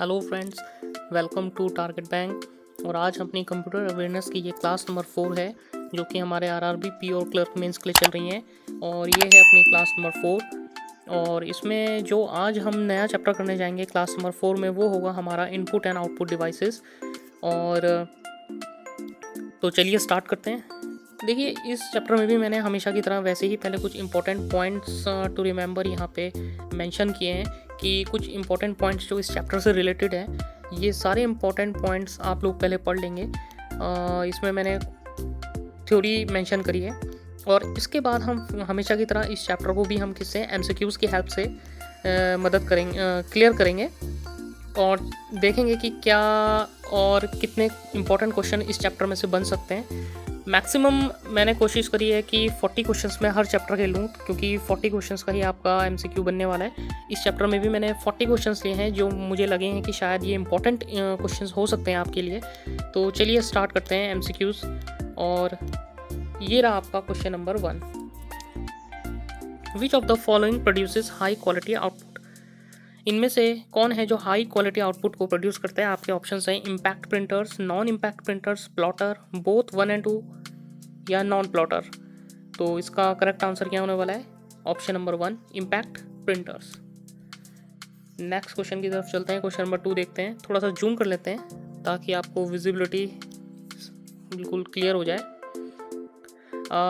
Hello friends, welcome to Target Bank. और आज अपनी कंप्यूटर अवेयरनेस की ये क्लास नंबर 4 है जो कि हमारे आरआरबी पी और क्लर्क मेंस के लिए चल रही हैं। और ये है अपनी क्लास नंबर 4। और इसमें जो आज हम नया चैप्टर करने जाएंगे क्लास नंबर 4 में, वो होगा हमारा इनपुट एंड आउटपुट डिवाइसेस। और तो चलिए स्टार्ट करते हैं। देखिए, इस चैप्टर में भी मैंने हमेशा की तरह वैसे ही पहले कुछ इंपॉर्टेंट पॉइंट्स टू रिमेंबर यहाँ पे मेंशन किए हैं कि कुछ इंपॉर्टेंट पॉइंट्स जो इस चैप्टर से रिलेटेड है, ये सारे इंपॉर्टेंट पॉइंट्स आप लोग पहले पढ़ लेंगे। इसमें मैंने थ्योरी मेंशन करी है और इसके बाद हम हमेशा की तरह इस चैप्टर को भी हम किससे एमसीक्यूज़ की हेल्प से मदद करेंगे, क्लियर करेंगे और देखेंगे कि क्या और कितने इंपॉर्टेंट क्वेश्चन इस चैप्टर में से बन सकते हैं। मैक्सिमम मैंने कोशिश करी है कि 40 क्वेश्चंस में हर चैप्टर के लूँ, क्योंकि 40 क्वेश्चंस का ही आपका एमसीक्यू बनने वाला है। इस चैप्टर में भी मैंने 40 क्वेश्चंस लिए हैं जो मुझे लगे हैं कि शायद ये इंपॉर्टेंट क्वेश्चंस हो सकते हैं आपके लिए। तो चलिए स्टार्ट करते हैं एमसीक्यूज़। और ये रहा आपका question number 1। Which of the following produces high quality output? इनमें से कौन है जो हाई क्वालिटी आउटपुट को प्रोड्यूस करते हैं? आपके ऑप्शंस हैं impact printers, non impact printers, plotter, both 1 and 2 या नॉन प्लॉटर। तो इसका करेक्ट आंसर क्या होने वाला है? Option number 1, impact printers. Next question की तरफ चलते हैं। क्वेश्चन नंबर 2 देखते हैं। थोड़ा सा जूम कर लेते हैं ताकि आपको विजिबिलिटी बिल्कुल क्लियर हो जाए।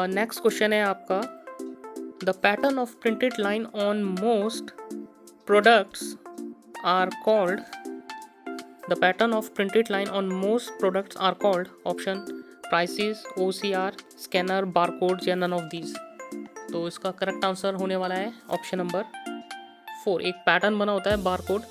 नेक्स्ट क्वेश्चन है आपका, the pattern of printed line on most products are called, the pattern of printed line on most products are called, option prices, OCR, scanner, barcodes या none of these। तो इसका correct answer होने वाला है option number 4। एक pattern बना होता है बारकोड,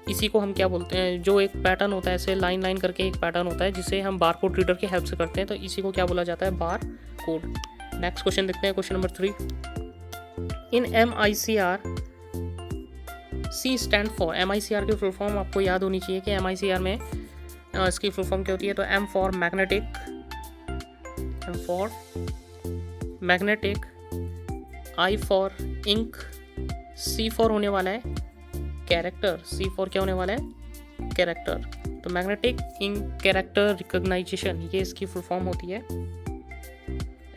इसी को हम क्या बोलते हैं? जो एक पैटर्न होता है ऐसे लाइन लाइन करके एक पैटर्न होता है जिसे हम बारकोड रीडर की हेल्प से करते हैं, तो इसी को क्या बोला जाता है? बारकोड। नेक्स्ट क्वेश्चन देखते हैं। Question number 3, in MICR C stand for. MICR की फुल फॉर्म आपको याद होनी चाहिए कि MICR में इसकी फुल फॉर्म क्या होती है। तो M for magnetic, I for ink, C for होने वाला है कैरेक्टर। C फॉर क्या होने वाला है? कैरेक्टर। तो मैग्नेटिक इंक कैरेक्टर रिकॉग्नाइजेशन, ये इसकी फुल फॉर्म होती है।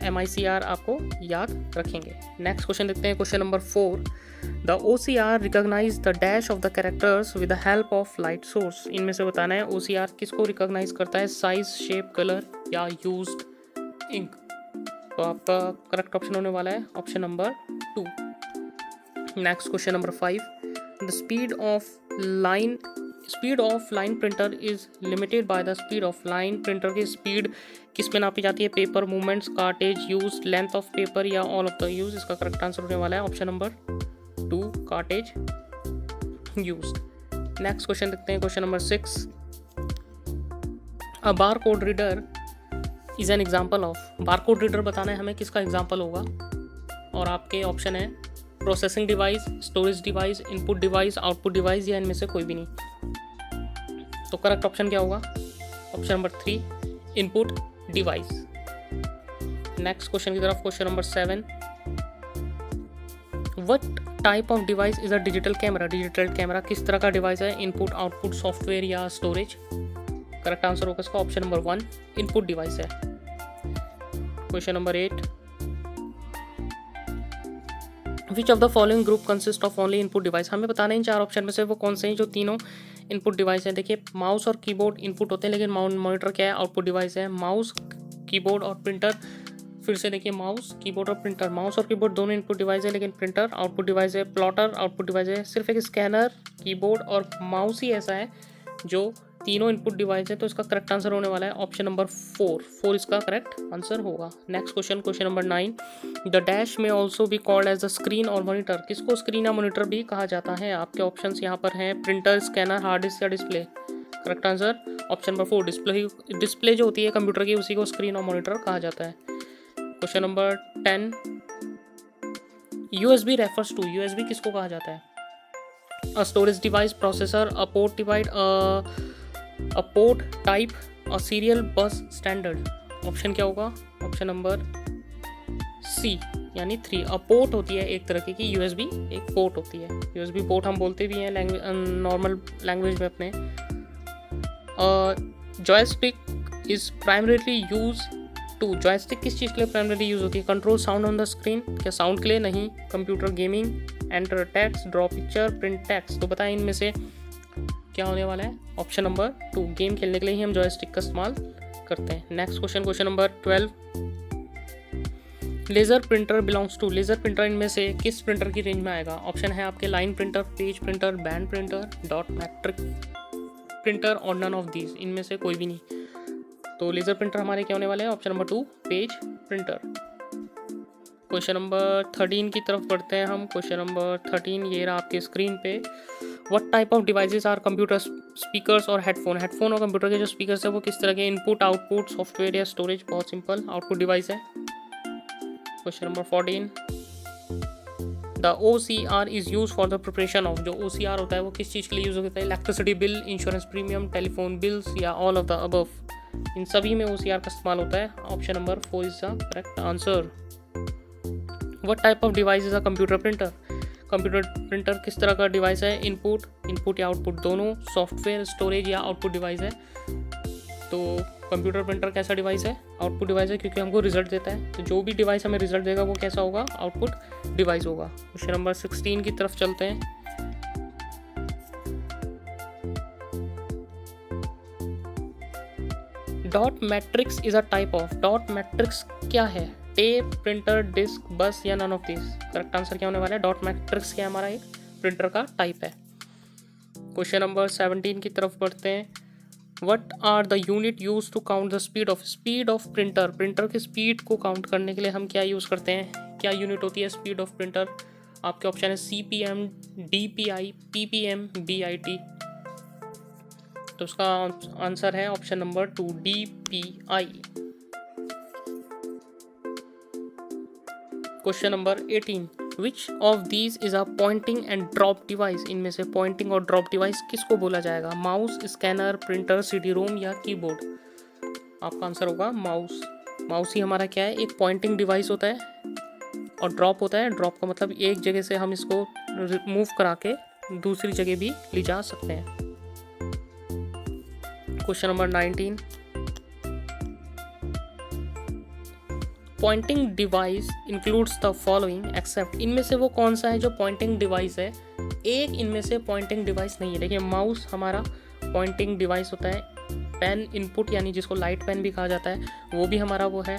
MICR आपको याद रखेंगे। नेक्स्ट क्वेश्चन देखते हैं। Question number 4, the OCR recognise the dash of the characters with the help of light source. इनमें से बताना है OCR किसको रिकॉग्नाइज करता है? साइज, शेप, कलर या यूज्ड इंक। तो आपका करेक्ट ऑप्शन होने वाला है option number 2। Next question number 5, the speed of line printer is limited by the speed of line. Printer की स्पीड किस में नापी जाती है? Paper movements, cartridge use, length of paper या ऑल ऑफ द यूज। इसका करेक्ट आंसर होने वाला है option number 2, cartridge used. Next question देखते हैं। Question number 6, a bar code reader is an example of. Bar code reader बताना है हमें किसका एग्जाम्पल होगा। और आपके ऑप्शन है processing device, storage device, input device, output device या इनमें से कोई भी नहीं। तो करेक्ट ऑप्शन क्या होगा? Option number 3, input device. Next question की तरफ। Question number 7, what type of device is a digital camera. Digital camera किस तरह का डिवाइस है? इनपुट, आउटपुट, सॉफ्टवेयर या स्टोरेज। करेक्ट आंसर होगा इसका ऑप्शन नंबर 1, इनपुट डिवाइस है। Question number 8, which of the following group consist of only input device. हमें बताना है इन 4 ऑप्शन में से वो कौन से हैं जो तीनों इनपुट डिवाइस हैं। देखिए, माउस और कीबोर्ड इनपुट होते हैं, लेकिन मॉनिटर क्या है? आउटपुट डिवाइस है। माउस, कीबोर्ड और प्रिंटर, फिर से देखिए माउस, कीबोर्ड और प्रिंटर। माउस और कीबोर्ड दोनों इनपुट डिवाइस है, लेकिन प्रिंटर आउटपुट डिवाइस है। प्लॉटर आउटपुट डिवाइस है। सिर्फ एक स्कैनर, कीबोर्ड और माउस ही ऐसा है जो तीनों इनपुट डिवाइस है। तो इसका करेक्ट आंसर होने वाला है ऑप्शन नंबर 4 इसका करेक्ट आंसर होगा। Next question, question number 9, the dash में also be called as the screen or monitor. किसको स्क्रीन या मॉनिटर भी कहा जाता है? आपके ऑप्शंस यहाँ पर हैं प्रिंटर, स्कैनर, हार्ड डिस्क या display. Correct answer option number 4, display जो होती है कंप्यूटर की उसी को स्क्रीन और मॉनिटर कहा जाता है। Question number 10, USB refers to. USB किसको कहा जाता है? A storage device, processor, a port divide, a port type, a serial bus standard. Option क्या होगा? ऑप्शन नंबर C, यानी 3। अ पोर्ट होती है एक तरह की USB एक पोर्ट होती है। USB पोर्ट हम बोलते भी हैं नॉर्मल लैंग्वेज में अपने। Joystick is primarily use to, joystick किस चीज़ के लिए प्राइमरीली यूज होती है? Control sound on the screen, क्या साउंड के लिए? नहीं। Computer gaming, enter text, draw picture, print text. तो बताएं इनमें से क्या होने वाला है? ऑप्शन नंबर 2, गेम खेलने के लिए ही हम जॉयस्टिक का इस्तेमाल करते हैं। Next question number 12, laser printer belongs to, laser printer इनमें से किस प्रिंटर की रेंज में आएगा? ऑप्शन है आपके line printer, page printer, band printer, dot matric printer और नन ऑफ दीज, इनमें से कोई भी नहीं। तो लेज़र प्रिंटर हमारे क्या होने वाले हैं? Option number 2, page printer. Question number 13 की तरफ बढ़ते हैं हम। क्वेश्चन नंबर 13 ये रहा आपके स्क्रीन पे। What type of devices are computer speakers और हेडफोन, हेडफोन और कंप्यूटर के जो स्पीकर्स है वो किस तरह के? इनपुट, आउटपुट, सॉफ्टवेयर या स्टोरेज? बहुत सिंपल, आउटपुट डिवाइस है। Question number 14, the OCR is use for the preparation of, जो OCR होता है वो किस चीज़ के लिए यूज होता है? Electricity bill, insurance premium, telephone bills या ऑल ऑफ द अबव? इन सभी में OCR का इस्तेमाल होता है। Option number 4 is the correct answer. What type of device is a computer printer, computer printer किस तरह का डिवाइस है? इनपुट या आउटपुट दोनों, सॉफ्टवेयर, स्टोरेज या आउटपुट डिवाइस है? तो कंप्यूटर प्रिंटर कैसा डिवाइस है? आउटपुट डिवाइस है, क्योंकि हमको रिजल्ट देता है। तो जो भी डिवाइस हमें रिजल्ट देगा वो कैसा होगा? आउटपुट डिवाइस होगा। क्वेश्चन नंबर 16 की तरफ चलते हैं। Dot matrix is a type of, dot matrix क्या है? टेप, प्रिंटर, डिस्क, बस या none of this? Correct answer क्या होने वाला है? डॉट मैट्रिक्स क्या हमारा एक प्रिंटर का टाइप है। क्वेश्चन नंबर 17 की तरफ बढ़ते हैं। What are the unit use to count the speed of printer, printer की स्पीड को काउंट करने के लिए हम क्या यूज़ करते हैं? क्या यूनिट होती है स्पीड ऑफ प्रिंटर? आपके ऑप्शन है CPM, DPI, PPM, BIT। तो उसका आंसर है option number 2, DPI। Question number 18, which of these is a pointing and drop device? इनमें से पॉइंटिंग और ड्रॉप डिवाइस किसको बोला जाएगा? माउस, स्कैनर, प्रिंटर, CD-ROM या कीबोर्ड? आपका आंसर होगा माउस। माउस ही हमारा क्या है? एक पॉइंटिंग डिवाइस होता है। और ड्रॉप होता है, ड्रॉप का मतलब एक जगह से हम इसको मूव करा के दूसरी जगह भी ले जा सकते हैं। Question number 19, pointing device includes the following except, इनमें से वो कौन सा है जो पॉइंटिंग डिवाइस है? एक इनमें से पॉइंटिंग डिवाइस नहीं है। देखिए माउस हमारा पॉइंटिंग डिवाइस होता है। पेन इनपुट यानी जिसको लाइट पेन भी कहा जाता है वो भी हमारा वो है।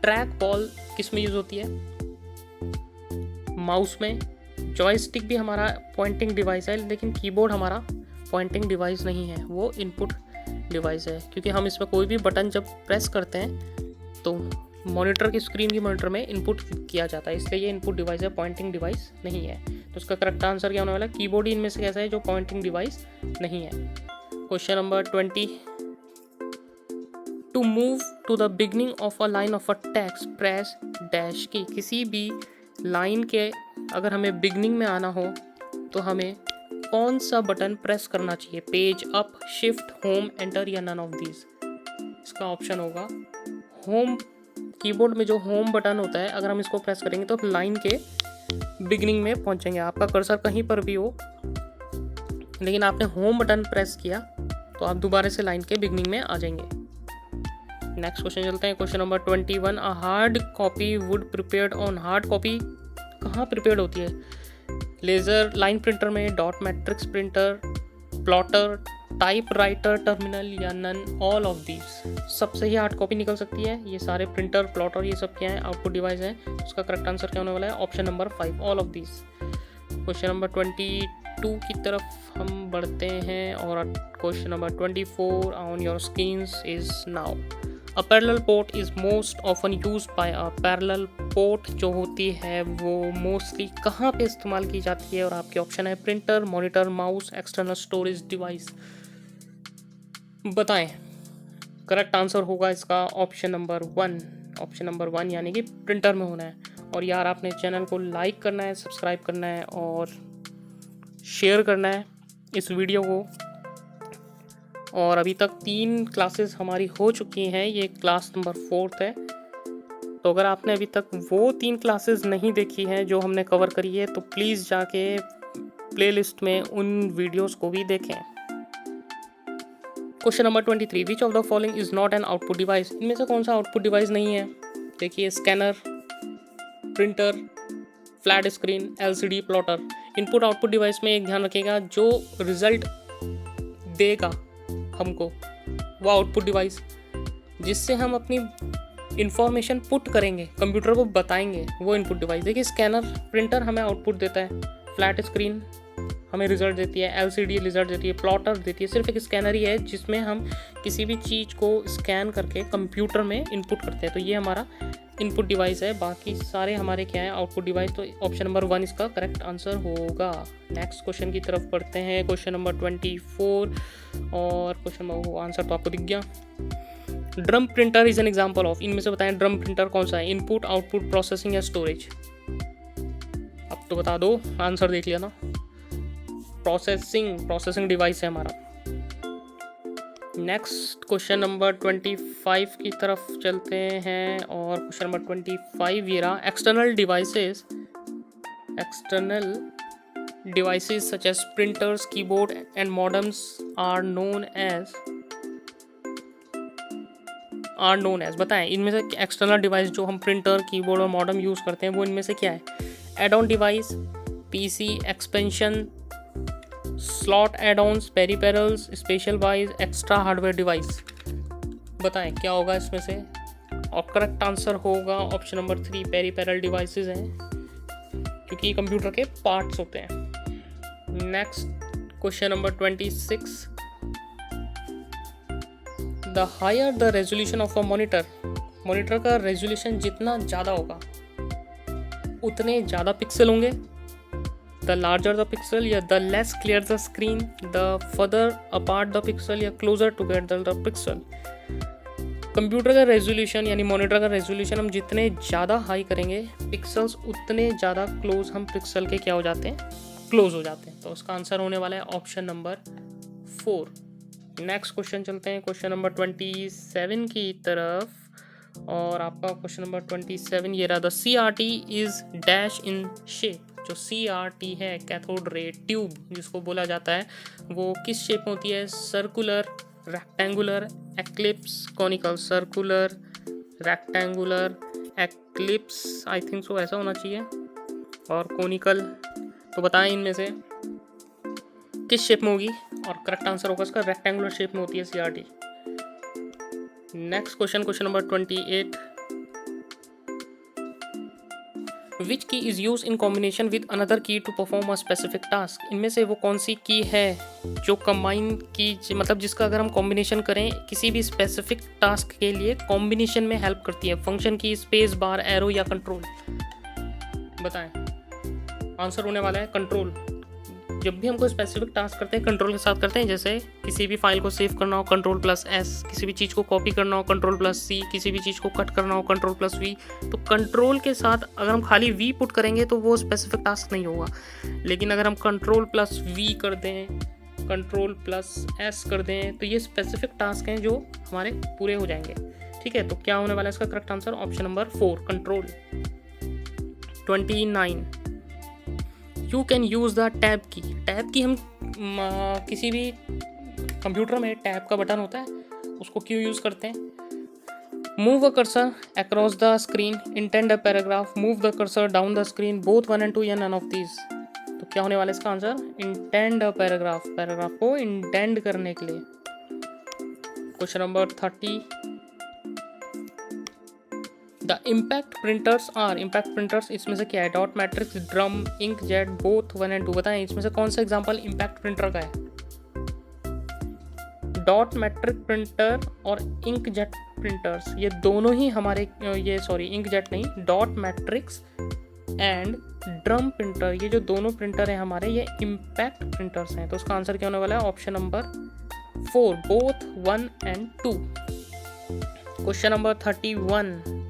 ट्रैक बॉल किस में यूज होती है? माउस में। जॉयस्टिक भी हमारा पॉइंटिंग डिवाइस है, लेकिन कीबोर्ड हमारा पॉइंटिंग डिवाइस नहीं है, वो इनपुट डिवाइस है, क्योंकि हम इसमें कोई भी बटन जब प्रेस करते हैं तो मॉनिटर की स्क्रीन की मॉनिटर में इनपुट किया जाता है, इसलिए ये इनपुट डिवाइस है, पॉइंटिंग डिवाइस नहीं है। तो उसका करेक्ट आंसर क्या होने वाला है? कीबोर्ड ही इनमें से कैसा है जो पॉइंटिंग डिवाइस नहीं है। Question number 20, to move to the beginning of a line of a text press dash key, किसी भी लाइन के अगर हमें बिगनिंग में आना हो तो हमें कौन सा बटन प्रेस करना चाहिए? Page up, shift, home, enter या नन ऑफ दीज? इसका ऑप्शन होगा होम। कीबोर्ड में जो होम बटन होता है अगर हम इसको प्रेस करेंगे तो लाइन के बिगनिंग में पहुंचेंगे। आपका कर्सर कहीं पर भी हो, लेकिन आपने होम बटन प्रेस किया तो आप दोबारा से लाइन के बिगनिंग में आ जाएंगे। नेक्स्ट क्वेश्चन चलते हैं। Question number 21, a hard copy would prepared on, hard copy कहाँ प्रिपेयर्ड होती है? लेज़र लाइन प्रिंटर में, dot matrix printer, plotter, type writer, terminal या नन ऑल ऑफ दीज? सबसे ही हार्ड कॉपी निकल सकती है। ये सारे प्रिंटर, प्लॉटर ये सब क्या है? आउटपुट डिवाइस है। उसका करेक्ट आंसर क्या होने वाला है? Option number 5, all of these. Question number 22 की तरफ हम बढ़ते हैं और question number 24 on your screens is now. A parallel port is most often use by a, parallel port जो होती है वो मोस्टली कहाँ पे इस्तेमाल की जाती है? और आपके ऑप्शन है printer, monitor, mouse, external storage device. बताएं। करेक्ट आंसर होगा इसका ऑप्शन नंबर 1, ऑप्शन नंबर 1 यानी कि प्रिंटर में होना है। और यार आपने चैनल को लाइक करना है, सब्सक्राइब करना है और शेयर करना है इस वीडियो को। और अभी तक 3 क्लासेस हमारी हो चुकी हैं, ये क्लास नंबर 4 है। तो अगर आपने अभी तक वो 3 क्लासेस नहीं देखी हैं जो हमने कवर करी है तो प्लीज़ जाके प्लेलिस्ट में उन वीडियोस को भी देखें। Question number 23, which of the following is not an output device? इनमें से कौन सा आउटपुट डिवाइस नहीं है? देखिए, scanner, printer, flat screen, LCD, plotter. Input output device में एक ध्यान रखिएगा, जो रिजल्ट देगा हमको वो आउटपुट डिवाइस, जिससे हम अपनी इंफॉर्मेशन पुट करेंगे, कंप्यूटर को बताएंगे, वो इनपुट डिवाइस। देखिए, स्कैनर, प्रिंटर हमें आउटपुट देता है, फ्लैट स्क्रीन हमें रिजल्ट देती है, एलसीडी रिजल्ट देती है, प्लॉटर देती है। सिर्फ एक स्कैनर ही है जिसमें हम किसी भी चीज़ को स्कैन करके कंप्यूटर में इनपुट करते हैं, तो ये हमारा इनपुट डिवाइस है। बाकी सारे हमारे क्या है, आउटपुट डिवाइस। तो ऑप्शन नंबर 1 इसका करेक्ट आंसर होगा। नेक्स्ट क्वेश्चन की तरफ पढ़ते हैं, क्वेश्चन नंबर 24। और क्वेश्चन नंबर आंसर तो आपको दिख गया। Drum printer is an example of, इनमें से बताएं ड्रम प्रिंटर कौन सा है? इनपुट, आउटपुट, प्रोसेसिंग या स्टोरेज? अब तो बता दो, आंसर देख लिया ना। प्रोसेसिंग डिवाइस है हमारा। नेक्स्ट क्वेश्चन नंबर 25 की तरफ चलते हैं। और क्वेश्चन नंबर 25 ये रहा। External devices such as printers, keyboard and modems are known as बताएं, इनमें से एक्सटर्नल डिवाइस जो हम प्रिंटर, कीबोर्ड और मॉडेम यूज़ करते हैं वो इनमें से क्या है? Add on device, PC, expansion, slot add ons, peripherals, special wise, extra hardware device. बताएं क्या होगा इसमें से? और करेक्ट आंसर होगा ऑप्शन नंबर 3, पेरिफेरल डिवाइसेस हैं, क्योंकि ये कंप्यूटर के पार्ट्स होते हैं। Next question number 26। The higher the resolution of a monitor का रेजोल्यूशन जितना ज़्यादा होगा उतने ज़्यादा पिक्सल होंगे। द लार्जर द पिक्सल या the less clear the screen, the further apart the pixel या closer together the pixel. Computer का रेजोल्यूशन यानी मॉनिटर का रेजोल्यूशन हम जितने ज़्यादा हाई करेंगे, पिक्सल्स उतने ज़्यादा क्लोज हम पिक्सल के क्या हो जाते हैं? क्लोज हो जाते हैं। तो उसका आंसर होने वाला है ऑप्शन नंबर 4। नेक्स्ट क्वेश्चन चलते हैं, क्वेश्चन नंबर 27 की तरफ। और आपका क्वेश्चन नंबर 27 ये रहा। The CRT is dash in shape. जो CRT है, कैथोड रे ट्यूब जिसको बोला जाता है, वो किस शेप में होती है? Circular, rectangular, eclipse, conical. Circular, rectangular, eclipse, I think so ऐसा होना चाहिए, और कॉनिकल। तो बताएं इनमें से किस शेप में होगी? और करेक्ट आंसर होगा इसका रेक्टेंगुलर शेप में होती है CRT। Next question number 28। Which key is use in combination with another key to perform a specific task? इनमें से वो कौन सी की है जो कंबाइन की, मतलब जिसका अगर हम कॉम्बिनेशन करें किसी भी स्पेसिफिक टास्क के लिए, कॉम्बिनेशन में हेल्प करती है? फंक्शन की, स्पेस बार, एरो या कंट्रोल? बताएं। आंसर होने वाला है कंट्रोल। जब भी हम कोई स्पेसिफिक टास्क करते हैं कंट्रोल के साथ करते हैं। जैसे किसी भी फाइल को सेव करना हो, Ctrl+S, किसी भी चीज़ को कॉपी करना हो, Ctrl+C, किसी भी चीज़ को कट करना हो, Ctrl+V। तो कंट्रोल के साथ अगर हम खाली V पुट करेंगे तो वो स्पेसिफिक टास्क नहीं होगा, लेकिन अगर हम Ctrl+V कर दें, Ctrl+S कर दें, तो ये स्पेसिफिक टास्क हैं जो हमारे पूरे हो जाएंगे। ठीक है, तो क्या होने वाला है इसका correct answer? Option number 4, control. 29। You can use the tab की। टैब की हम किसी भी कंप्यूटर में टैब का बटन होता है, उसको क्यों यूज़ करते हैं? Move a cursor across the screen, intend a paragraph, move the cursor down the screen, both 1 and 2 या नन ऑफ दीज। तो क्या होने वाला है इसका answer? Indent a paragraph, paragraph को इंटेंड करने के लिए। Question number 30। The impact printers are, impact printers इसमें से क्या है? Dot matrix, drum, inkjet, both 1 and 2। बताएं इसमें से कौन सा एग्जांपल इम्पैक्ट प्रिंटर का है? डॉट मैट्रिक प्रिंटर और इंकजेट प्रिंटर्स, ये दोनों ही हमारे इंकजेट नहीं, dot matrix and drum printer, ये जो दोनों प्रिंटर हैं हमारे, ये इम्पैक्ट प्रिंटर्स हैं। तो उसका आंसर क्या होने वाला है? Option number 4, both 1 and 2। Question number 31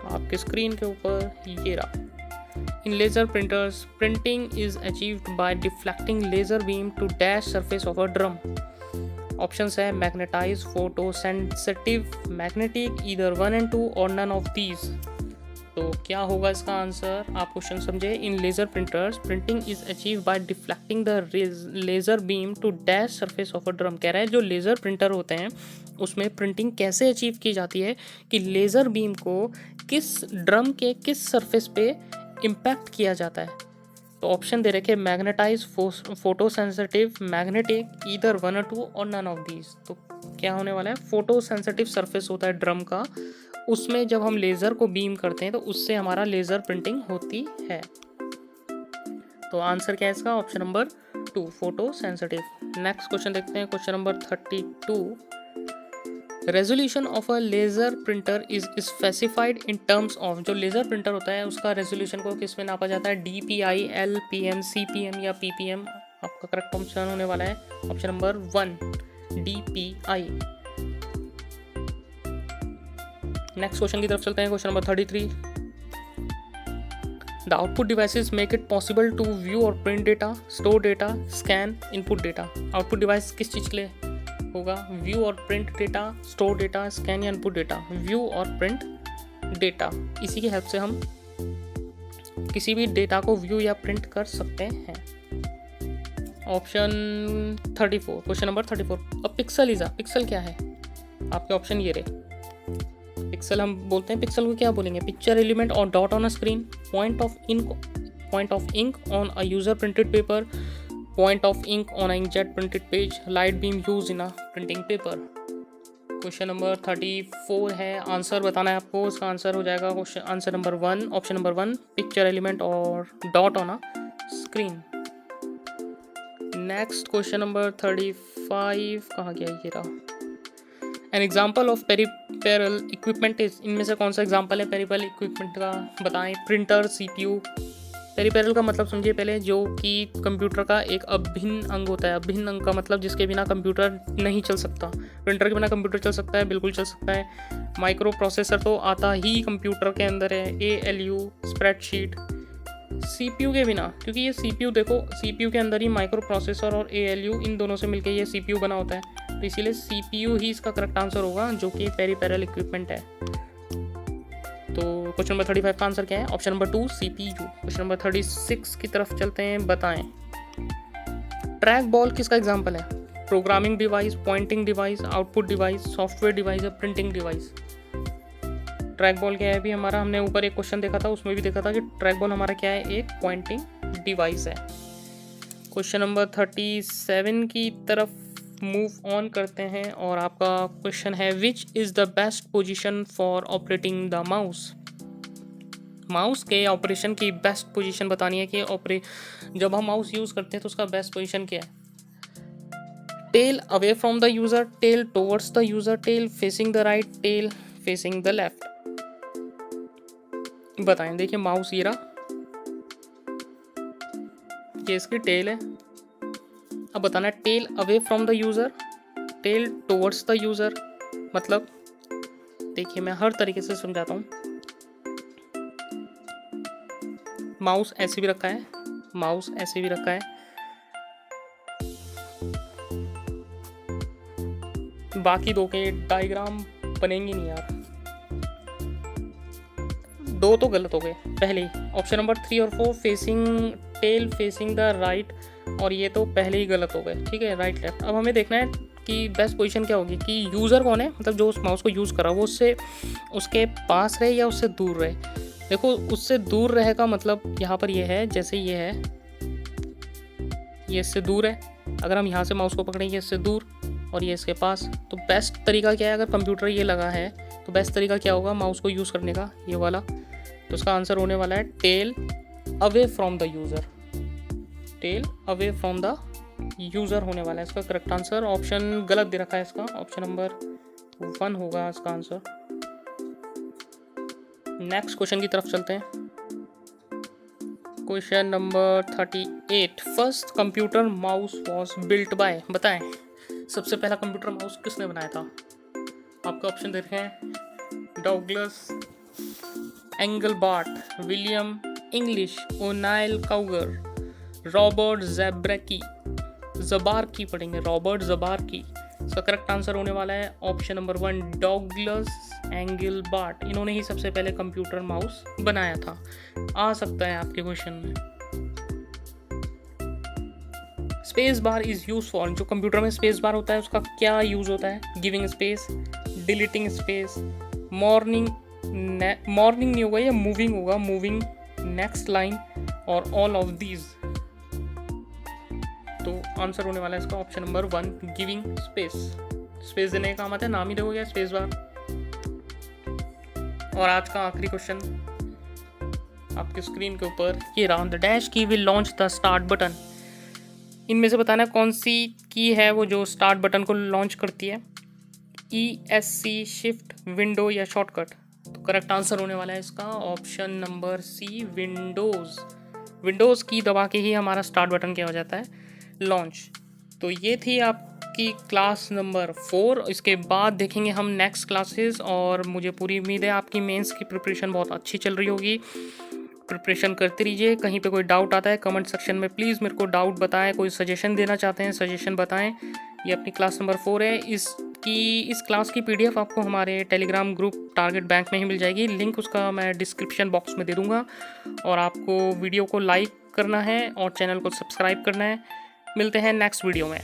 आपके स्क्रीन के ऊपर ये रहा। In laser printers printing is achieved by deflecting laser beam to dash surface of a drum. Options है magnetise, photo sensitive, magnetic, either 1 and 2 और नन ऑफ दीज। तो क्या होगा इसका आंसर, आप क्वेश्चन समझे। In laser printers printing is achieve by deflecting the laser beam to dash surface of a drum. कह रहा है जो लेजर प्रिंटर होते हैं उसमें प्रिंटिंग कैसे अचीव की जाती है कि लेजर बीम को किस ड्रम के किस सरफेस पे इम्पैक्ट किया जाता है। तो ऑप्शन दे रखे magnetise, photo sensitive, magnetic, either 1 or 2 और नन ऑफ दीज। तो क्या होने वाला है, फोटो सेंसिटिव सरफेस होता है ड्रम का, उसमें जब हम लेज़र को बीम करते हैं तो उससे हमारा लेज़र प्रिंटिंग होती है। तो आंसर क्या है इसका, option number 2 photo sensitive. Next question देखते हैं, question number 32। Resolution of a laser printer is specified in terms of. जो लेज़र प्रिंटर होता है उसका रेजोल्यूशन को किस में नापा जाता है, DPI, LPM, CPM या PPM। आपका करेक्ट ऑप्शन होने वाला है option number 1 DPI। Next question की तरफ चलते हैं, question number 33। The output devices make it possible to view or print data, store data, scan, input data. Output device किस चीज़ के लिए होगा, view or print data, store data, scan या input data. View or print data, इसी की help से हम किसी भी डेटा को व्यू या प्रिंट कर सकते हैं। Option 34, question number 34। अब पिक्सल इज पिक्सल क्या है, आपके ऑप्शन ये रहे। पिक्सल हम बोलते हैं, पिक्सल को क्या बोलेंगे, पिक्चर एलिमेंट और dot on a screen, point of ink on a user printed paper, point of ink on a inkjet printed page, light beam use in a printing paper. Question number 34 है, answer बताना है आपको। उसका answer हो जाएगा question answer number 1, option number 1 picture element और dot on a screen. Next question number 35 कहाँ गया, ये रहा। An example of peripheral equipment is, इनमें से कौन सा एग्जाम्पल है पेरिफेरल इक्विपमेंट का, बताएं। Printer, CPU। पेरिफेरल का मतलब समझिए पहले, जो कि कंप्यूटर का एक अभिन्न अंग होता है। अभिन्न अंग का मतलब जिसके बिना कंप्यूटर नहीं चल सकता। प्रिंटर के बिना कंप्यूटर चल सकता है, बिल्कुल चल सकता है। माइक्रो प्रोसेसर तो आता ही कंप्यूटर के अंदर है, ALU, स्प्रेडशीट। CPU के बिना, क्योंकि ये CPU देखो, CPU के अंदर ही माइक्रो प्रोसेसर और ALU, इन दोनों से मिलकर ये CPU बना होता है, तो इसीलिए CPU ही इसका करेक्ट आंसर होगा, जो कि पेरिफेरल इक्विपमेंट है। तो क्वेश्चन नंबर 35 का आंसर क्या है, option number 2 CPU। Question number 36 की तरफ चलते हैं, बताएं। ट्रैक बॉल किसका एग्जाम्पल है, programming device, pointing device, output device, software device या प्रिंटिंग डिवाइस। ट्रैक बॉल क्या है, भी हमारा हमने ऊपर एक क्वेश्चन देखा था, उसमें भी देखा था कि ट्रैक बॉल हमारा क्या है, एक पॉइंटिंग डिवाइस है। क्वेश्चन नंबर 37 की तरफ मूव ऑन करते हैं और आपका क्वेश्चन है, which is the best position for operating the mouse. Mouse के ऑपरेशन की बेस्ट पोजीशन बतानी है कि जब हम माउस यूज़ करते हैं तो उसका बेस्ट पोजीशन क्या है। Tail away from the user, tail towards the user, tail facing the right, tail facing the left. बताएं। देखिए माउस ये रहा, ये इसकी टेल है। अब बताना है tail away from the user, tail towards the user. मतलब देखिए मैं हर तरीके से समझाता हूँ। माउस ऐसे भी रखा है, माउस ऐसे भी रखा है, बाकी दो के डायग्राम बनेंगे नहीं यार, दो तो गलत हो गए पहले ही। ऑप्शन नंबर 3 और 4 facing, tail facing the right, और ये तो पहले ही गलत हो गए, ठीक है, राइट लेफ्ट। अब हमें देखना है कि बेस्ट पोजीशन क्या होगी, कि यूज़र कौन है, मतलब जो उस माउस को यूज़ कर रहा है वो उससे उसके पास रहे या उससे दूर रहे। देखो उससे दूर रहेगा मतलब यहाँ पर ये है, जैसे ये है, ये इससे दूर है। अगर हम यहाँ से माउस को पकड़ेंगे इससे दूर और ये इसके पास, तो बेस्ट तरीका क्या है, अगर कंप्यूटर ये लगा है तो बेस्ट तरीका क्या होगा माउस को यूज़ करने का, ये वाला। तो उसका आंसर होने वाला है tail away from the user, tail away from the user होने वाला है इसका करेक्ट आंसर। ऑप्शन गलत दे रखा है इसका, ऑप्शन नंबर 1 होगा इसका आंसर। नेक्स्ट क्वेश्चन की तरफ चलते हैं, question number 38। First computer mouse was built by, बताएं सबसे पहला कंप्यूटर माउस किसने बनाया था। आपका ऑप्शन दे रहे हैं डॉगलस, एंगलबार्ट, विलियम इंग्लिश, ओनाइल काउगर, रॉबर्ट ज़ेब्रेकी, ज़बारकी पढ़ेंगे, रॉबर्ट ज़बारकी, इसका करेक्ट आंसर होने वाला है ऑप्शन नंबर 1 डॉगलस एंगलबार्ट। इन्होंने ही सबसे पहले कंप्यूटर माउस बनाया था। आ सकता है आपके क्वेश्चन में। Space bar is use for, जो कंप्यूटर में स्पेस बार होता है उसका क्या यूज होता है? Giving space, deleting space, morning नहीं होगा, या मूविंग होगा, मूविंग नेक्स्ट लाइन, और ऑल ऑफ दीज। तो आंसर होने वाला है इसका option number 1 giving space. Space देने का काम आता है, नाम ही देखोगे स्पेस बार। और आज का आखिरी क्वेश्चन आपके स्क्रीन के ऊपर ये रहा, द डैश की will launch the start button. इनमें से बताना कौन सी की है वो जो स्टार्ट बटन को लॉन्च करती है? ESC, शिफ्ट, विंडो या शॉर्टकट? तो करेक्ट आंसर होने वाला है इसका option number C Windows. Windows की दबा के ही हमारा स्टार्ट बटन क्या हो जाता है? लॉन्च। तो ये थी आपकी क्लास नंबर 4। इसके बाद देखेंगे हम नेक्स्ट क्लासेस, और मुझे पूरी उम्मीद है आपकी मेंस की प्रिपरेशन बहुत अच्छी चल रही होगी। प्रिपरेशन करते रहिए। कहीं पे कोई डाउट आता है कमेंट सेक्शन में प्लीज़ मेरे को डाउट बताएं। कोई सजेशन देना चाहते हैं सजेशन बताएं। ये अपनी क्लास नंबर 4 है। इस क्लास की PDF आपको हमारे टेलीग्राम ग्रुप टारगेट बैंक में ही मिल जाएगी। लिंक उसका मैं डिस्क्रिप्शन बॉक्स में दे दूँगा। और आपको वीडियो को लाइक करना है और चैनल को सब्सक्राइब करना है। मिलते हैं नेक्स्ट वीडियो में।